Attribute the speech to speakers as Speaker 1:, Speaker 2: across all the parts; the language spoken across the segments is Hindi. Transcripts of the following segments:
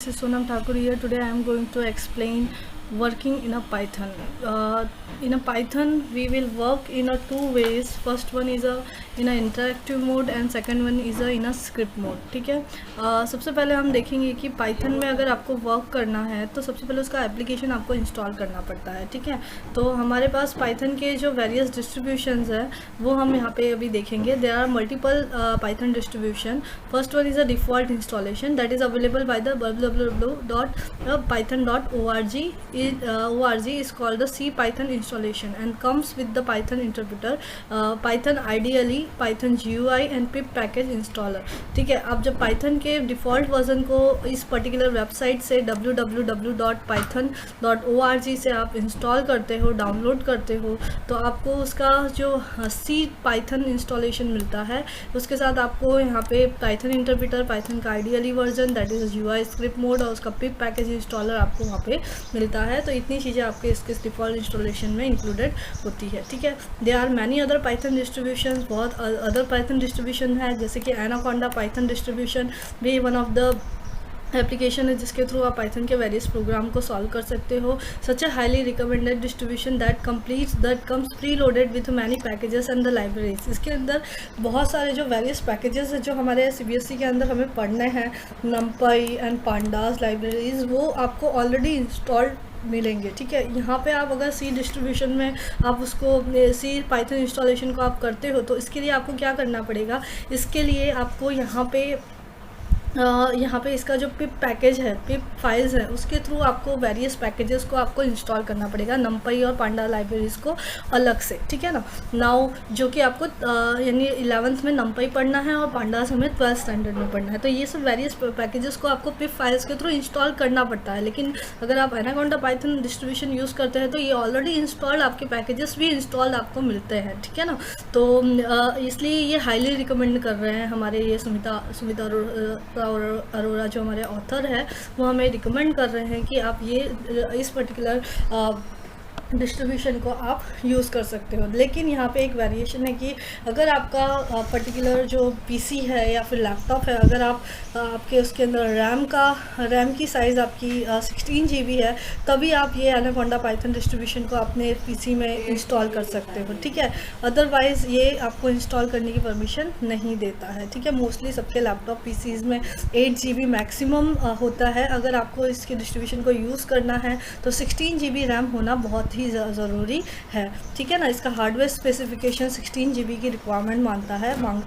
Speaker 1: This is Sonam Thakur here. Today I am going to explain working in a Python. In a Python we will work in a two ways. First one is in a interactive mode and second one is in a script mode. ठीक है. सबसे पहले हम देखेंगे कि Python में अगर आपको वर्क करना है तो सबसे पहले उसका एप्लीकेशन आपको इंस्टॉल करना पड़ता है. ठीक है. तो हमारे पास Python के जो वेरियस डिस्ट्रीब्यूशंस है वो हम यहाँ पे अभी देखेंगे. There are multiple Python distribution. First one is a default installation that is available by the www.python.org. org is called the CPython installation and comes with the Python interpreter, Python IDE, Python GUI and pip package installer. ठीक है. आप जब Python के डिफ़ॉल्ट वर्जन को इस पर्टिकुलर वेबसाइट से www.python.org से आप इंस्टॉल करते हो, डाउनलोड करते हो, तो आपको उसका जो CPython इंस्टॉलेशन मिलता है उसके साथ आपको यहाँ पे Python इंटरप्रेटर, Python का IDE version that is GUI script mode और उसका पिप पैकेज इंस्टॉलर आपको वहाँ पे मिलता है. तो इतनी चीज़ें आपके इसके डिफ़ॉल्ट इंस्टॉलेशन में इंक्लूडेड होती है. ठीक है. They are many other Python distribution. बहुत अदर पाइथन डिस्ट्रीब्यूशन है जैसे कि एनाकोंडा पाइथन डिस्ट्रीब्यूशन भी वन ऑफ द एप्लीकेशन है जिसके थ्रू आप पाइथन के वेरियस प्रोग्राम को सॉल्व कर सकते हो. Such a highly recommended distribution that comes preloaded with many packages and the libraries. इसके अंदर बहुत सारे जो वेरियस पैकेजेस है जो हमारे CBSE के अंदर हमें पढ़ने हैं, नमपई एंड पांडास लाइब्रेरीज, वो आपको ऑलरेडी इंस्टॉल्ड मिलेंगे. ठीक है. यहाँ पे आप अगर सी डिस्ट्रीब्यूशन में आप उसको CPython इंस्टॉलेशन को आप करते हो तो इसके लिए आपको क्या करना पड़ेगा. इसके लिए आपको यहाँ पे इसका जो पिप पैकेज है, पिप फाइल्स है, उसके थ्रू आपको वेरियस पैकेजेस को आपको इंस्टॉल करना पड़ेगा, नमपई और पांडा लाइब्रेरीज को अलग से. ठीक है ना. नाउ जो कि आपको यानी 11th में नमपई पढ़ना है और पांडास हमें 12th स्टैंडर्ड में पढ़ना है. तो ये सब वेरियस पैकेजेस को आपको पिप फाइल्स के थ्रू इंस्टॉल करना पड़ता है. लेकिन अगर आप एनाकोंडा पाइथन डिस्ट्रीब्यूशन यूज़ करते हैं तो ये ऑलरेडी इंस्टॉल्ड आपके पैकेजेस भी इंस्टॉल्ड आपको मिलते हैं. ठीक है ना. तो इसलिए ये हाईली रिकमेंड कर रहे हैं हमारे ये सुमिता और अरोरा जो हमारे ऑथर है वो हमें रिकमेंड कर रहे हैं कि आप ये इस पर्टिकुलर डिस्ट्रीब्यूशन को आप यूज़ कर सकते हो. लेकिन यहाँ पे एक वेरिएशन है कि अगर आपका पर्टिकुलर जो PC है या फिर लैपटॉप है, अगर आपके उसके अंदर रैम की साइज़ आपकी 16 GB है तभी आप ये एनाकोंडा पाइथन डिस्ट्रीब्यूशन को अपने PC में इंस्टॉल कर सकते हो. ठीक है. अदरवाइज़ ये आपको इंस्टॉल करने की परमिशन नहीं देता है. ठीक है. मोस्टली सबके लैपटॉप PCs में 8 GB मैक्सिमम होता है. अगर आपको इसके डिस्ट्रीब्यूशन को यूज़ करना है तो 16 GB रैम होना बहुत ही ज़रूरी है. ठीक है ना. इसका हार्डवेयर स्पेसिफिकेशन 16 GB की रिक्वायरमेंट मांगता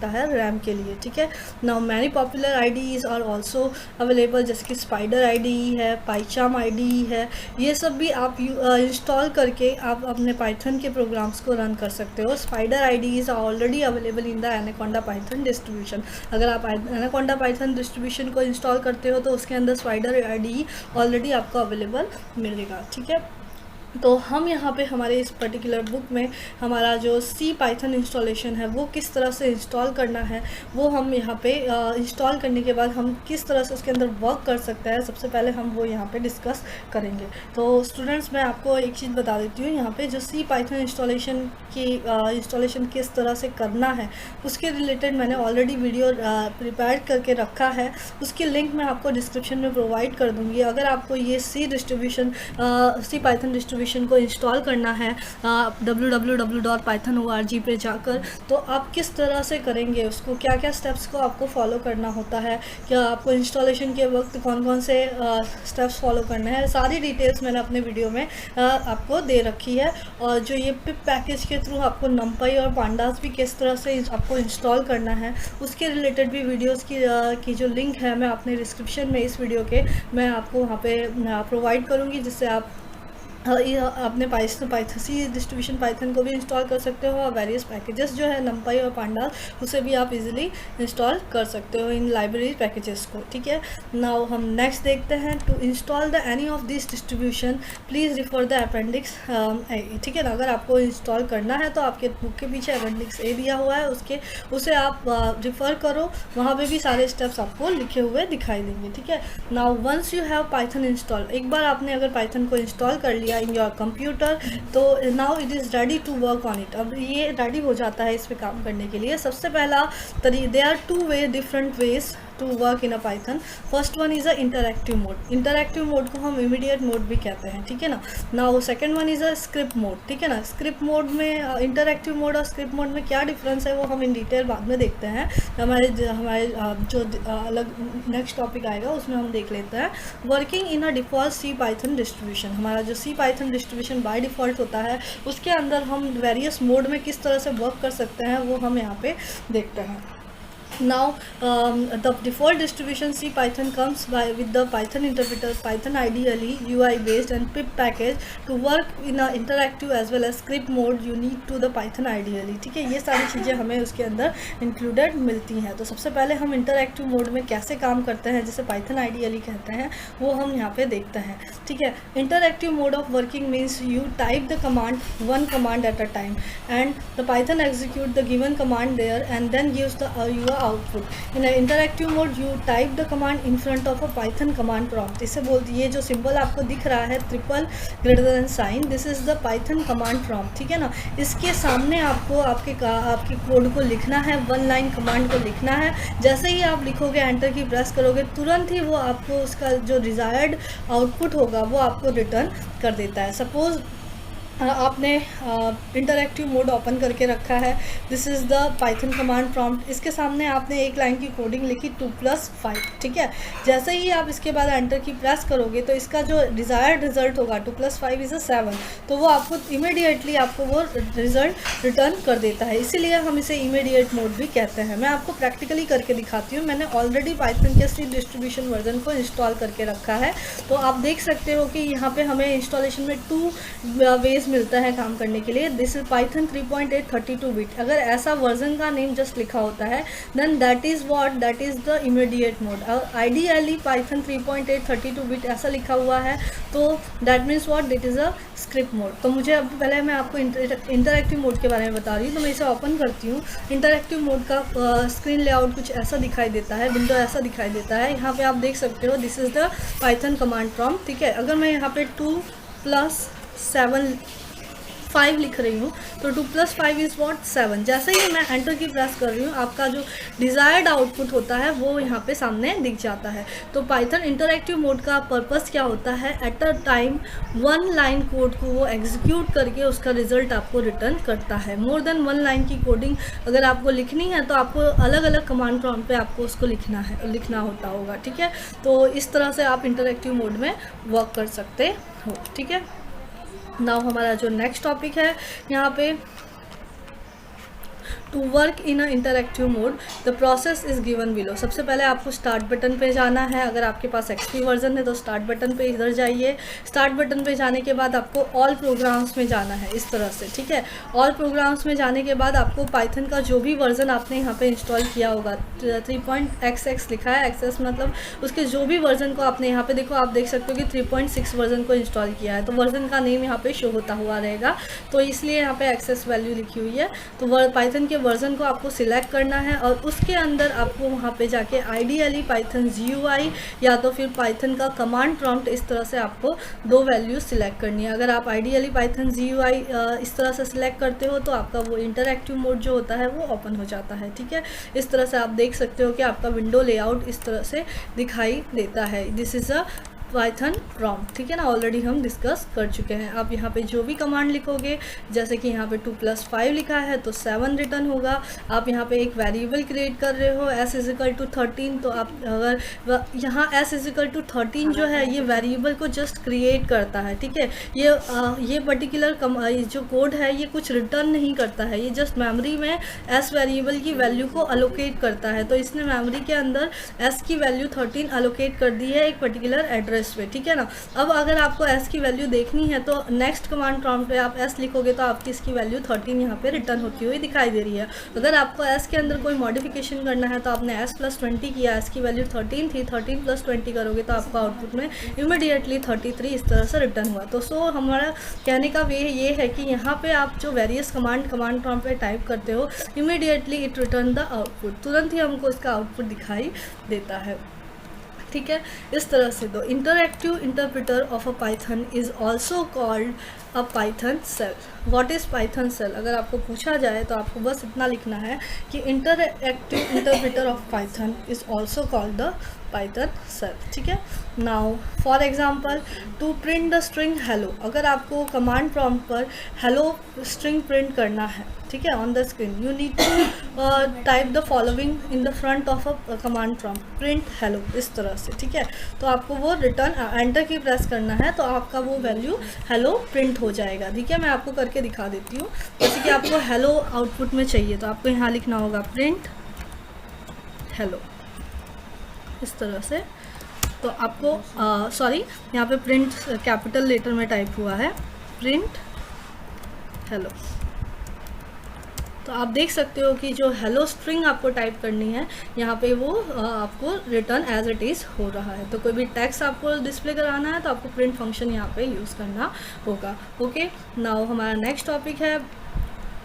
Speaker 1: है रैम के लिए. ठीक है. Now many popular IDEs are also available जैसे कि स्पाइडर IDE है, पाइचाम IDE है. ये सब भी आप इंस्टॉल करके आप अपने पाइथन के प्रोग्राम्स को रन कर सकते हो. Spyder IDEs are already available in the Anaconda Python distribution. अगर आप एनाकोंडा पाइथन डिस्ट्रीब्यूशन को इंस्टॉल करते हो तो उसके अंदर स्पाइडर IDE ऑलरेडी आपको अवेलेबल मिलेगा. ठीक है. तो हम यहाँ पे हमारे इस पर्टिकुलर बुक में हमारा जो CPython इंस्टॉलेशन है वो किस तरह से इंस्टॉल करना है वो हम यहाँ पे इंस्टॉल करने के बाद हम किस तरह से उसके अंदर वर्क कर सकते हैं सबसे पहले हम वो यहाँ पे डिस्कस करेंगे. तो स्टूडेंट्स मैं आपको एक चीज़ बता देती हूँ. यहाँ पे जो CPython इंस्टॉलेशन किस तरह से करना है उसके रिलेटेड मैंने ऑलरेडी वीडियो प्रिपेयर करके रखा है. उसकी लिंक मैं आपको डिस्क्रिप्शन में प्रोवाइड कर दूँगी. अगर आपको ये CPython डिस्ट्रीब्यूशन को इंस्टॉल करना है www.python.org पे जाकर तो आप किस तरह से करेंगे उसको, क्या क्या स्टेप्स को आपको फॉलो करना होता है, क्या आपको इंस्टॉलेशन के वक्त कौन कौन से स्टेप्स फॉलो करने हैं, सारी डिटेल्स मैंने अपने वीडियो में आपको दे रखी है. और जो ये पिप पैकेज के थ्रू आपको नमपई और पांडास भी किस तरह से आपको इंस्टॉल करना है उसके रिलेटेड भी वीडियोज़ की जो लिंक है मैं अपने डिस्क्रिप्शन में इस वीडियो के मैं आपको वहाँ पे प्रोवाइड करूँगी जिससे आप अपने डिस्ट्रीब्यूशन पाइथन को भी इंस्टॉल कर सकते हो और वेरियस पैकेजेस जो है नमपई और पांडास उसे भी आप इजीली इंस्टॉल कर सकते हो इन लाइब्रेरी पैकेजेस को. ठीक है. नाउ हम नेक्स्ट देखते हैं. To install the any of this distribution please refer the appendix A. ठीक है ना. अगर आपको इंस्टॉल करना है तो आपके बुक के पीछे अपेंडिक्स A दिया हुआ है, उसे आप रिफ़र करो. वहाँ पे भी सारे स्टेप्स आपको लिखे हुए दिखाई देंगे. ठीक है. Now once you have Python install, एक बार आपने अगर पाइथन को इंस्टॉल कर लिया इन योर कंप्यूटर तो now it is ready to work on it. अब ये रेडी हो जाता है इस पे काम करने के लिए. सबसे पहला there are 2 different ways to work in a Python. First one is a interactive mode. Interactive mode को हम इमीडिएट मोड भी कहते हैं, ठीक है ना। Now second one is a script mode, ठीक है ना। स्क्रिप्ट मोड में इंटरएक्टिव मोड और स्क्रिप्ट मोड में क्या डिफरेंस है वो हम इन डिटेल बाद में देखते हैं। हमारे जो अलग नेक्स्ट टॉपिक आएगा उसमें हम देख लेते हैं। Working in a default C Python distribution, हमारा जो C Python distribution by default होता है उसके अंदर हम वेरियस मोड में किस तरह से वर्क कर सकते हैं वो हम यहाँ पे देखते हैं। Now the default distribution C Python comes with the Python interpreter, Python IDE, UI based and pip package to work in a interactive as well as script mode unique to the Python IDE, ठीक है। ये सारी चीज़ें हमें उसके अंदर इंक्लूडेड मिलती हैं। तो सबसे पहले हम इंटरएक्टिव मोड में कैसे काम करते हैं, जिसे Python IDE कहते हैं, वो हम यहाँ पे देखते हैं, ठीक है। Interactive mode of working means you type the command one command at a time and the Python execute the given command there and then gives the your output. In an interactive mode you type the command in front of a Python command prompt. इसे बोलती ये जो सिंबल आपको दिख रहा है triple greater than sign, this is the Python command prompt, ठीक है ना। इसके सामने आपको आपके कोड को लिखना है, वन लाइन कमांड को लिखना है। जैसे ही आप लिखोगे, एंटर की प्रेस करोगे, तुरंत ही वो आपको उसका जो डिज़ायर्ड आउटपुट होगा वो आपको रिटर्न कर देता है। सपोज आपने इंटरएक्टिव मोड ओपन करके रखा है, this is the Python command prompt. इसके सामने आपने एक लाइन की कोडिंग लिखी 2+5, ठीक है। जैसे ही आप इसके बाद एंटर की प्रेस करोगे तो इसका जो डिज़ायर्ड रिजल्ट होगा 2+5 इज़ 7, तो वो आपको इमीडिएटली आपको वो रिजल्ट रिटर्न कर देता है। इसीलिए हम इसे इमीडिएट मोड भी कहते हैं। मैं आपको प्रैक्टिकली करके दिखाती हूँ। मैंने ऑलरेडी पाइथन के सी डिस्ट्रीब्यूशन वर्जन को इंस्टॉल करके रखा है, तो आप देख सकते हो कि यहाँ पे हमें इंस्टॉलेशन में 2 वेज मिलता है काम करने के लिए। This is Python 3.8 32 bit. अगर ऐसा वर्जन का नेम जस्ट लिखा होता है then that is the immediate mode. Ideally Python 3.8 32 bit ऐसा लिखा हुआ है तो that means what, that is a script mode. तो मुझे अब पहले मैं आपको इंटरएक्टिव मोड के बारे में बता रही हूँ, तो मैं इसे ओपन करती हूँ। इंटरएक्टिव मोड का स्क्रीन लेआउट कुछ ऐसा दिखाई देता है, विंडो ऐसा दिखाई देता है। यहाँ पे आप देख सकते हो this is the Python command prompt, ठीक है। अगर मैं यहाँ पे 2+7 लिख रही हूँ तो 2+5 इज़ व्हाट 7। जैसे ही मैं एंटर की प्रेस कर रही हूँ आपका जो डिज़ायर्ड आउटपुट होता है वो यहाँ पे सामने दिख जाता है। तो पाइथन इंटरएक्टिव मोड का पर्पस क्या होता है, at a time one line code को वो एग्जीक्यूट करके उसका रिजल्ट आपको रिटर्न करता है। मोर देन वन लाइन की कोडिंग अगर आपको लिखनी है तो आपको अलग अलग कमांड प्रॉम्प्ट पे आपको उसको लिखना होता होगा, ठीक है। तो इस तरह से आप इंटरएक्टिव मोड में वर्क कर सकते हो, ठीक है। नाउ हमारा जो नेक्स्ट टॉपिक है यहाँ पे, to work in a interactive mode the process is given below. सबसे पहले आपको स्टार्ट बटन पे जाना है। अगर आपके पास एक्सपी वर्जन है तो स्टार्ट बटन पे इधर जाइए। स्टार्ट बटन पे जाने के बाद आपको ऑल प्रोग्राम्स में जाना है, इस तरह से, ठीक है। ऑल प्रोग्राम्स में जाने के बाद आपको पाइथन का जो भी वर्जन आपने यहाँ पे इंस्टॉल किया होगा, 3.xx लिखा है, एक्सेस मतलब उसके जो भी वर्जन को आपने यहाँ पे देखो, आप देख सकते हो कि 3.6 वर्जन को इंस्टॉल किया है, तो वर्जन का नेम यहाँ पे शो होता हुआ रहेगा, तो इसलिए यहाँ पे एक्सेस वैल्यू लिखी हुई है। तो पाइथन के वर्जन को आपको सिलेक्ट करना है और उसके अंदर आपको वहाँ पे जाके आइडियली पाइथन GUI या तो फिर पाइथन का कमांड प्रॉम्प्ट, इस तरह से आपको 2 वैल्यूज सिलेक्ट करनी है। अगर आप आइडियली पाइथन GUI इस तरह से सिलेक्ट करते हो तो आपका वो इंटरएक्टिव मोड जो होता है वो ओपन हो जाता है, ठीक है। इस तरह से आप देख सकते हो कि आपका विंडो लेआउट इस तरह से दिखाई देता है। This is a Python prompt, ठीक है ना, ऑलरेडी हम डिस्कस कर चुके हैं। आप यहाँ पे जो भी कमांड लिखोगे, जैसे कि यहाँ पे 2+5 लिखा है तो 7 रिटर्न होगा। आप यहाँ पे एक वेरिएबल क्रिएट कर रहे हो s = 13, तो आप अगर यहाँ s = 13 जो है ये वेरिएबल को जस्ट क्रिएट करता है, ठीक है। ये पर्टिकुलर जो कोड है ये कुछ रिटर्न नहीं करता है, ये जस्ट मेमोरी में s वेरिएबल की वैल्यू को अलोकेट करता है। तो इसने मेमोरी के अंदर s की वैल्यू 13 अलोकेट कर दी है एक पर्टिकुलर एड्रेस पे, ठीक है ना। अब अगर आपको s की वैल्यू देखनी है तो नेक्स्ट कमांड प्रॉम्प्ट पे आप s लिखोगे तो आपकी इसकी वैल्यू 13 यहाँ पे रिटर्न होती हुई दिखाई दे रही है। अगर आपको s के अंदर कोई मॉडिफिकेशन करना है तो आपने s+20 किया, s की वैल्यू 13 थी, 13+20 करोगे तो आपका आउटपुट में इमीडिएटली 33 इस तरह से रिटर्न हुआ। तो हमारा कहने का वे ये है कि यहाँ पे आप जो वेरियस कमांड प्रॉम्प्ट पे टाइप करते हो, immediately it return the output, तुरंत ही हमको इसका आउटपुट दिखाई देता है, ठीक है। इस तरह से दो interactive interpreter of a Python is also called a Python shell. What is Python shell? अगर आपको पूछा जाए तो आपको बस इतना लिखना है कि interactive interpreter of Python is also called the Python shell. ठीक है। Now for example to print the string hello, अगर आपको कमांड प्रॉम्प्ट पर हेलो स्ट्रिंग प्रिंट करना है, ठीक है, on the screen, you need to type the following in the front of a command prompt, print hello, इस तरह से। ठीक है, तो आपको वो रिटर्न एंटर की प्रेस करना है तो आपका वो वैल्यू हेलो प्रिंट हो जाएगा। ठीक है, मैं आपको करके दिखा देती हूँ। जैसे कि आपको हेलो आउटपुट में चाहिए तो आपको यहाँ लिखना होगा प्रिंट हेलो, इस तरह से। तो आपको सॉरी, यहाँ पे प्रिंट कैपिटल लेटर में टाइप हुआ है, प्रिंट हेलो। तो आप देख सकते हो कि जो हेलो स्ट्रिंग आपको टाइप करनी है यहाँ पे वो आपको रिटर्न एज इट इज़ हो रहा है। तो कोई भी टेक्स्ट आपको डिस्प्ले कराना है तो आपको प्रिंट फंक्शन यहाँ पे यूज़ करना होगा। ओके, नाउ हमारा नेक्स्ट टॉपिक है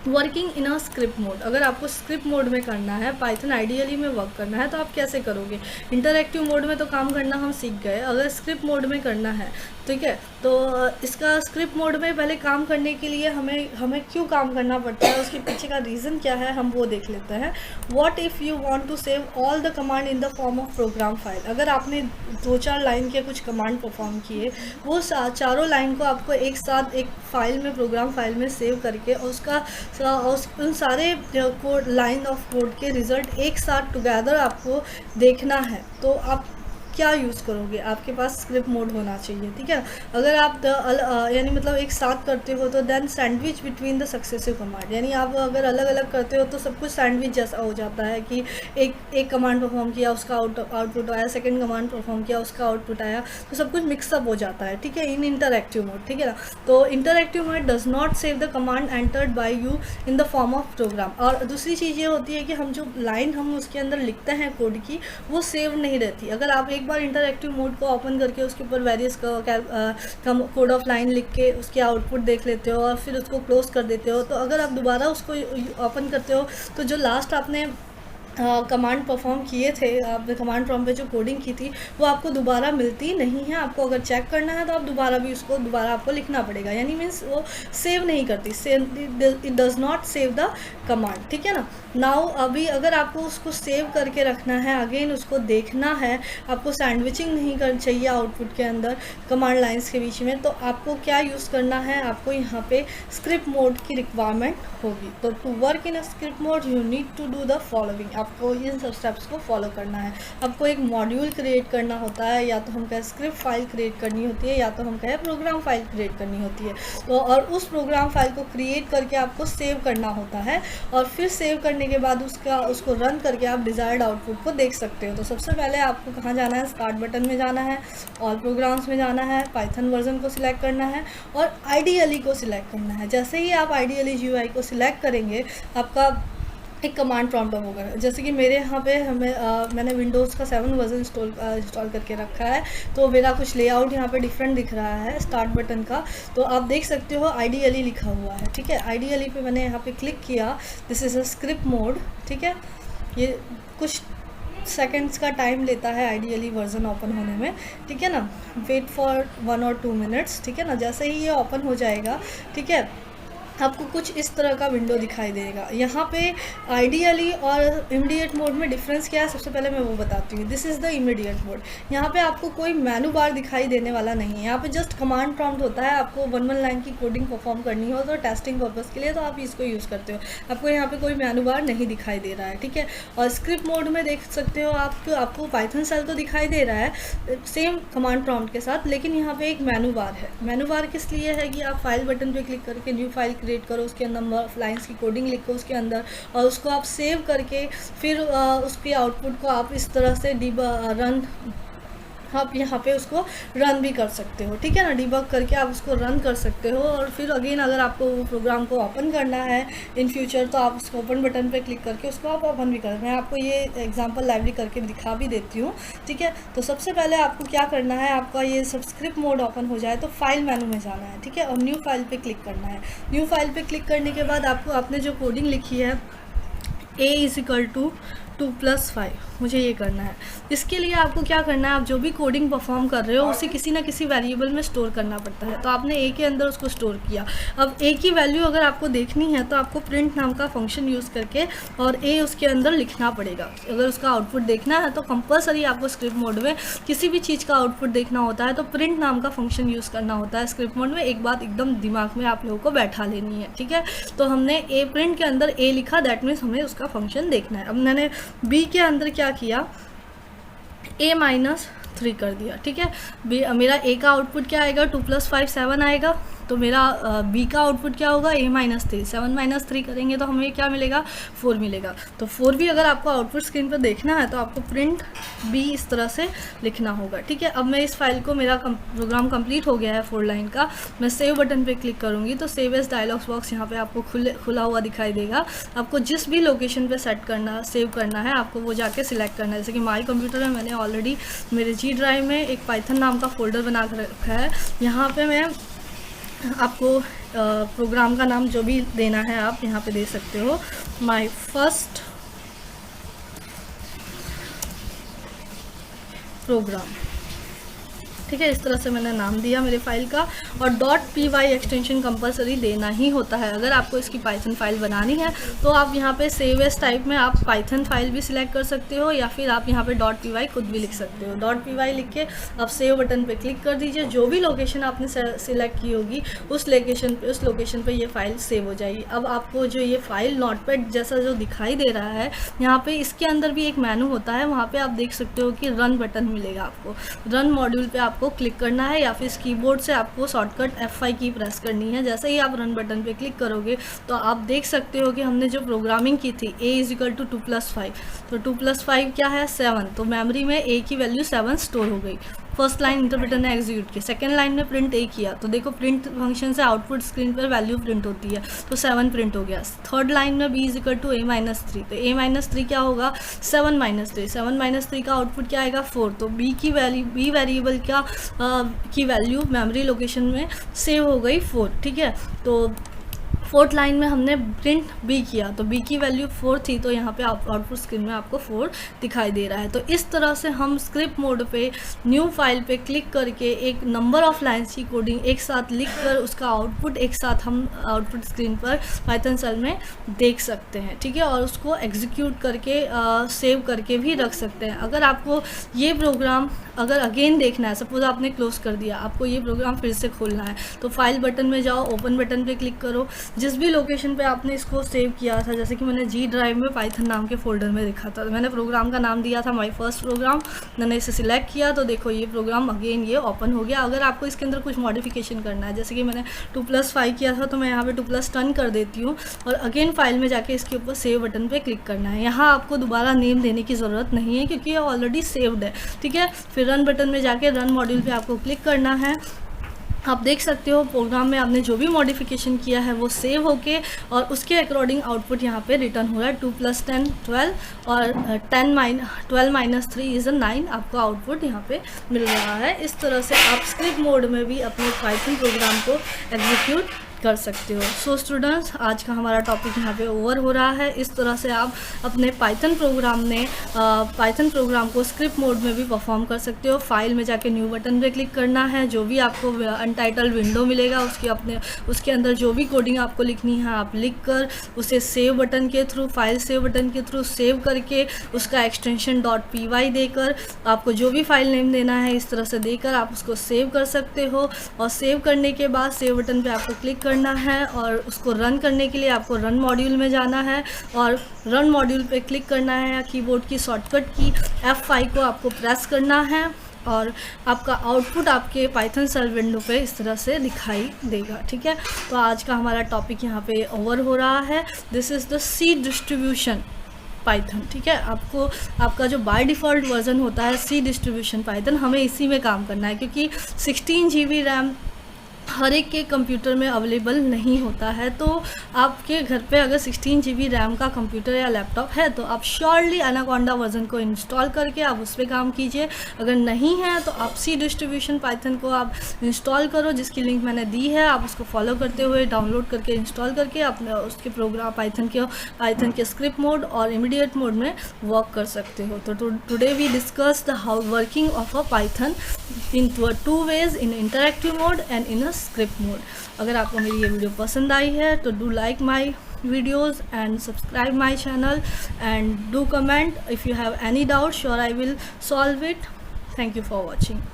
Speaker 1: working in a script mode. अगर आपको स्क्रिप्ट मोड में करना है, पाइथन आइडियली में वर्क करना है, तो आप कैसे करोगे? इंटरएक्टिव मोड में तो काम करना हम सीख गए, अगर स्क्रिप्ट मोड में करना है, ठीक है, तो इसका स्क्रिप्ट मोड में पहले काम करने के लिए हमें क्यों काम करना पड़ता है, उसके पीछे का रीज़न क्या है, हम वो देख लेते हैं। What if you want to save all the command in the form of program file. अगर आपने 2-4 लाइन के कुछ कमांड परफॉर्म किए, वो चारों लाइन को आपको एक साथ एक फाइल में, प्रोग्राम फाइल में सेव करके उन सारे कोड, लाइन ऑफ कोड के रिज़ल्ट एक साथ टुगेदर आपको देखना है, तो आप क्या यूज़ करोगे? आपके पास स्क्रिप्ट मोड होना चाहिए। ठीक है, अगर आप यानी मतलब एक साथ करते हो तो then sandwich between the successive command, यानी आप अगर अलग अलग करते हो तो सब कुछ सैंडविच जैसा हो जाता है कि एक कमांड परफॉर्म किया उसका आउटपुट आया, सेकंड कमांड परफॉर्म किया उसका आउटपुट आया, तो सब कुछ मिक्सअप हो जाता है। ठीक है, इन इंटरएक्टिव मोड। ठीक है ना, तो interactive mode does not save the command entered by you in the form of program. और दूसरी चीज़ ये होती है कि हम जो लाइन हम उसके अंदर लिखते हैं कोड की, वो सेव नहीं रहती। अगर आप एक बार इंटरएक्टिव मोड को ओपन करके उसके ऊपर वेरियस कोड ऑफ लाइन लिख के उसके आउटपुट देख लेते हो और फिर उसको क्लोज कर देते हो, तो अगर आप दोबारा उसको ओपन करते हो तो जो लास्ट आपने कमांड परफॉर्म किए थे, आपने कमांड प्रॉम्प्ट पे जो कोडिंग की थी वो आपको दोबारा मिलती नहीं है। आपको अगर चेक करना है तो आप दोबारा आपको लिखना पड़ेगा, यानी मीन्स वो सेव नहीं करती, it does not save the command. ठीक है ना। नाउ अभी अगर आपको उसको सेव करके रखना है, अगेन उसको देखना है, आपको सैंडविचिंग नहीं करनी चाहिए आउटपुट के अंदर कमांड लाइन्स के बीच में, तो आपको क्या यूज़ करना है, आपको यहाँ पे स्क्रिप्ट मोड की रिक्वायरमेंट होगी। तो to work in a script mode you need to do the following, आपको इन सब स्टेप्स को फॉलो करना है। आपको एक मॉड्यूल क्रिएट करना होता है, या तो हम कहें स्क्रिप्ट फाइल क्रिएट करनी होती है, या तो हम कहें प्रोग्राम फाइल क्रिएट करनी होती है। तो और उस प्रोग्राम फाइल को क्रिएट करके आपको सेव करना होता है, और फिर सेव करने के बाद उसको रन करके आप डिज़ायर्ड आउटपुट को देख सकते हो। तो सबसे पहले आपको कहाँ जाना है, स्टार्ट बटन में जाना है, ऑल प्रोग्राम्स में जाना है, पाइथन वर्जन को सिलेक्ट करना है और आइडियली को सिलेक्ट करना है। जैसे ही आप आइडियली GUI को सिलेक्ट करेंगे, आपका एक कमांड प्रॉम्प्ट होगा। जैसे कि मेरे यहाँ पे मैंने विंडोज़ का 7 वर्जन इंस्टॉल करके रखा है, तो मेरा कुछ लेआउट यहाँ पे डिफरेंट दिख रहा है स्टार्ट बटन का, तो आप देख सकते हो आइडियली लिखा हुआ है। ठीक है, आइडियली पे मैंने यहाँ पे क्लिक किया, this is a script mode. ठीक है, ये कुछ सेकेंड्स का टाइम लेता है आइडियली वर्जन ओपन होने में। ठीक है ना, वेट फॉर 1 और 2 मिनट्स। ठीक है ना, जैसे ही ये ओपन हो जाएगा, ठीक है, आपको कुछ इस तरह का विंडो दिखाई देगा। यहाँ पे आइडियली और इमीडिएट मोड में डिफरेंस क्या है, सबसे पहले मैं वो बताती हूँ। This is the immediate mode. यहाँ पे आपको कोई मेनू बार दिखाई देने वाला नहीं है, यहाँ पे जस्ट कमांड प्रॉम्प्ट होता है। आपको 1 लाइन की कोडिंग परफॉर्म करनी हो तो टेस्टिंग पर्पज़ के लिए तो आप इसको यूज़ करते हो, आपको यहाँ पे कोई मेनू बार नहीं दिखाई दे रहा है। ठीक है, और स्क्रिप्ट मोड में देख सकते हो आपको पाइथन सेल तो दिखाई दे रहा है सेम कमांड प्रॉम्प्ट के साथ, लेकिन यहाँ पे एक मेनू बार है। मेनू बार किस लिए है कि आप फाइल बटन पे क्लिक करके न्यू फाइल क्रिएट करो, उसके अंदर नंबर ऑफ लाइन्स की कोडिंग लिखो उसके अंदर, और उसको आप सेव करके फिर उसके आउटपुट को आप इस तरह से रन, आप यहाँ पे उसको रन भी कर सकते हो। ठीक है ना, डिबग करके आप उसको रन कर सकते हो, और फिर अगेन अगर आपको वो प्रोग्राम को ओपन करना है इन फ्यूचर तो आप उसको ओपन बटन पे क्लिक करके उसको आप ओपन भी कर। मैं आपको ये एग्जांपल लाइवली करके दिखा भी देती हूँ। ठीक है, तो सबसे पहले आपको क्या करना है, आपका ये सब स्क्रिप्ट मोड ओपन हो जाए तो फाइल मेनू में जाना है। ठीक है, और न्यू फाइल पर क्लिक करना है। न्यू फाइल पर क्लिक करने के बाद आपको आपने जो कोडिंग लिखी है A = 2+5 मुझे ये करना है। इसके लिए आपको क्या करना है, आप जो भी कोडिंग परफॉर्म कर रहे हो उसे किसी ना किसी वेरिएबल में स्टोर करना पड़ता है। तो आपने ए के अंदर उसको स्टोर किया। अब ए की वैल्यू अगर आपको देखनी है तो आपको प्रिंट नाम का फंक्शन यूज़ करके और ए उसके अंदर लिखना पड़ेगा। अगर उसका आउटपुट देखना है तो कंपलसरी आपको स्क्रिप्ट मोड में किसी भी चीज़ का आउटपुट देखना होता है तो प्रिंट नाम का फंक्शन यूज़ करना होता है स्क्रिप्ट मोड में। एक बात एकदम दिमाग में आप लोगों को बैठा लेनी है, ठीक है। तो हमने ए प्रिंट के अंदर ए लिखा, दैट मीन्स हमें उसका फंक्शन देखना है। अब मैंने बी के अंदर क्या किया, a-3 कर दिया, ठीक है। मेरा ए का आउटपुट क्या आएगा, 2+5 7 आएगा। तो मेरा बी का आउटपुट क्या होगा, a-3। 7 - 3 करेंगे तो हमें क्या मिलेगा, 4 मिलेगा। तो 4 भी अगर आपको आउटपुट स्क्रीन पर देखना है तो आपको प्रिंट बी इस तरह से लिखना होगा, ठीक है। अब मैं इस फाइल को, मेरा प्रोग्राम कंप्लीट हो गया है 4 लाइन का। मैं सेव बटन पे क्लिक करूँगी तो सेव एज डायलॉग्स बॉक्स यहाँ पे आपको खुला हुआ दिखाई देगा। आपको जिस भी लोकेशन पे सेव करना है आपको वो जाके सिलेक्ट करना है। जैसे कि माई कंप्यूटर में मैंने ऑलरेडी मेरे जी ड्राइव में एक पाइथन नाम का फोल्डर बना कर रखा है। यहाँ पे मैं आपको प्रोग्राम का नाम जो भी देना है आप यहाँ पे दे सकते हो, माई फर्स्ट प्रोग्राम, ठीक है। इस तरह से मैंने नाम दिया मेरे फाइल का। और .py एक्सटेंशन कंपलसरी देना ही होता है अगर आपको इसकी पाइथन फाइल बनानी है। तो आप यहाँ पे सेव एज टाइप में आप पाइथन फाइल भी सिलेक्ट कर सकते हो या फिर आप यहाँ पे .py खुद भी लिख सकते हो। .py लिख के आप सेव बटन पे क्लिक कर दीजिए। जो भी लोकेशन आपने सिलेक्ट की होगी उस लोकेशन पे ये फाइल सेव हो जाएगी। अब आपको जो ये फाइल नोटपैड जैसा जो दिखाई दे रहा है, यहाँ पे इसके अंदर भी एक मेनू होता है, वहाँ पे आप देख सकते हो कि रन बटन मिलेगा आपको। रन मॉड्यूल पे आपको क्लिक करना है या फिर इस कीबोर्ड से आपको शॉर्टकट F5 की प्रेस करनी है। जैसे ही आप रन बटन पे क्लिक करोगे तो आप देख सकते हो कि हमने जो प्रोग्रामिंग की थी a = 2+5, तो 2+5 क्या है, 7। तो मेमोरी में a की वैल्यू 7 स्टोर हो गई। फर्स्ट लाइन इंटरप्रेटर ने एग्जीक्यूट की, सेकेंड लाइन में प्रिंट ए किया तो देखो प्रिंट फंक्शन से आउटपुट स्क्रीन पर वैल्यू प्रिंट होती है, तो 7 प्रिंट हो गया। थर्ड लाइन में b = a-3, तो a-3 क्या होगा, 7 - 3। 7 - 3 का आउटपुट क्या आएगा, 4। तो b वेरिएबल की वैल्यू मेमोरी लोकेशन में सेव हो गई 4, ठीक है। तो फोर्थ लाइन में हमने प्रिंट बी किया तो बी की वैल्यू 4 थी, तो यहाँ पे आउटपुट स्क्रीन में आपको 4 दिखाई दे रहा है। तो इस तरह से हम स्क्रिप्ट मोड पे न्यू फाइल पे क्लिक करके एक नंबर ऑफ लाइन्स की कोडिंग एक साथ लिख कर उसका आउटपुट एक साथ हम आउटपुट स्क्रीन पर पाइथन सेल में देख सकते हैं, ठीक है। और उसको एग्जीक्यूट करके सेव करके भी रख सकते हैं। अगर आपको ये प्रोग्राम अगर अगेन देखना है, सपोज आपने क्लोज कर दिया, आपको ये प्रोग्राम फिर से खोलना है, तो फाइल बटन में जाओ, ओपन बटन पे क्लिक करो। जिस भी लोकेशन पे आपने इसको सेव किया था, जैसे कि मैंने जी ड्राइव में पाइथन नाम के फोल्डर में लिखा था, तो मैंने प्रोग्राम का नाम दिया था माई फर्स्ट प्रोग्राम। मैंने इसे सिलेक्ट किया तो देखो ये प्रोग्राम अगेन ये ओपन हो गया। अगर आपको इसके अंदर कुछ मॉडिफिकेशन करना है, जैसे कि मैंने 2+5 किया था तो मैं यहाँ पे 2+10 कर देती हूँ और अगेन फाइल में जाके इसके ऊपर सेव बटन पे क्लिक करना है। यहाँ आपको दोबारा नेम देने की ज़रूरत नहीं है क्योंकि ये ऑलरेडी सेव्ड है, ठीक है। फिर रन बटन में जाके रन मॉड्यूल पे आपको क्लिक करना है। आप देख सकते हो प्रोग्राम में आपने जो भी मॉडिफिकेशन किया है वो सेव होके और उसके अकॉर्डिंग आउटपुट यहाँ पे रिटर्न हो रहा है। 2 + 10 12 और 12 - 3 = 9 आपको आउटपुट यहाँ पे मिल रहा है। इस तरह से आप स्क्रिप्ट मोड में भी अपने पाइथन प्रोग्राम को एग्जीक्यूट कर सकते हो। सो स्टूडेंट्स, आज का हमारा टॉपिक यहाँ पे ओवर हो रहा है। इस तरह से आप अपने पाइथन प्रोग्राम को स्क्रिप्ट मोड में भी परफॉर्म कर सकते हो। फाइल में जाके न्यू बटन पे क्लिक करना है, जो भी आपको अनटाइटल्ड विंडो मिलेगा उसके अंदर जो भी कोडिंग आपको लिखनी है आप लिख कर उसे सेव बटन के थ्रू, फाइल सेव बटन के थ्रू सेव करके उसका एक्सटेंशन .py देकर आपको जो भी फाइल नेम देना है इस तरह से देकर आप उसको सेव कर सकते हो। और सेव करने के बाद सेव बटन पे आपको क्लिक करना है और उसको रन करने के लिए आपको रन मॉड्यूल में जाना है और रन मॉड्यूल पे क्लिक करना है या कीबोर्ड की शॉर्टकट की F5 को आपको प्रेस करना है और आपका आउटपुट आपके पाइथन सेल विंडो पे इस तरह से दिखाई देगा, ठीक है। तो आज का हमारा टॉपिक यहाँ पे ओवर हो रहा है। This is the C distribution Python, ठीक है। आपका जो बाय डिफ़ॉल्ट वर्जन होता है C डिस्ट्रीब्यूशन पाइथन, हमें इसी में काम करना है क्योंकि 16 GB रैम हर एक के कंप्यूटर में अवेलेबल नहीं होता है। तो आपके घर पे अगर 16 GB रैम का कंप्यूटर या लैपटॉप है तो आप श्योरली एनाकोंडा वर्जन को इंस्टॉल करके आप उस पर काम कीजिए। अगर नहीं है तो आप सी डिस्ट्रीब्यूशन पाइथन को आप इंस्टॉल करो, जिसकी लिंक मैंने दी है। आप उसको फॉलो करते हुए डाउनलोड करके इंस्टॉल करके अपने उसके प्रोग्राम पाइथन के स्क्रिप्ट मोड और इमीडिएट मोड में वर्क कर सकते हो। तो today we discuss the how working of a Python in 2 ways, in interactive mode and in a script mode. अगर आपको मेरी ये वीडियो पसंद आई है तो do like my videos and subscribe my channel and do comment if you have any doubt. Sure, I will solve it. Thank you for watching.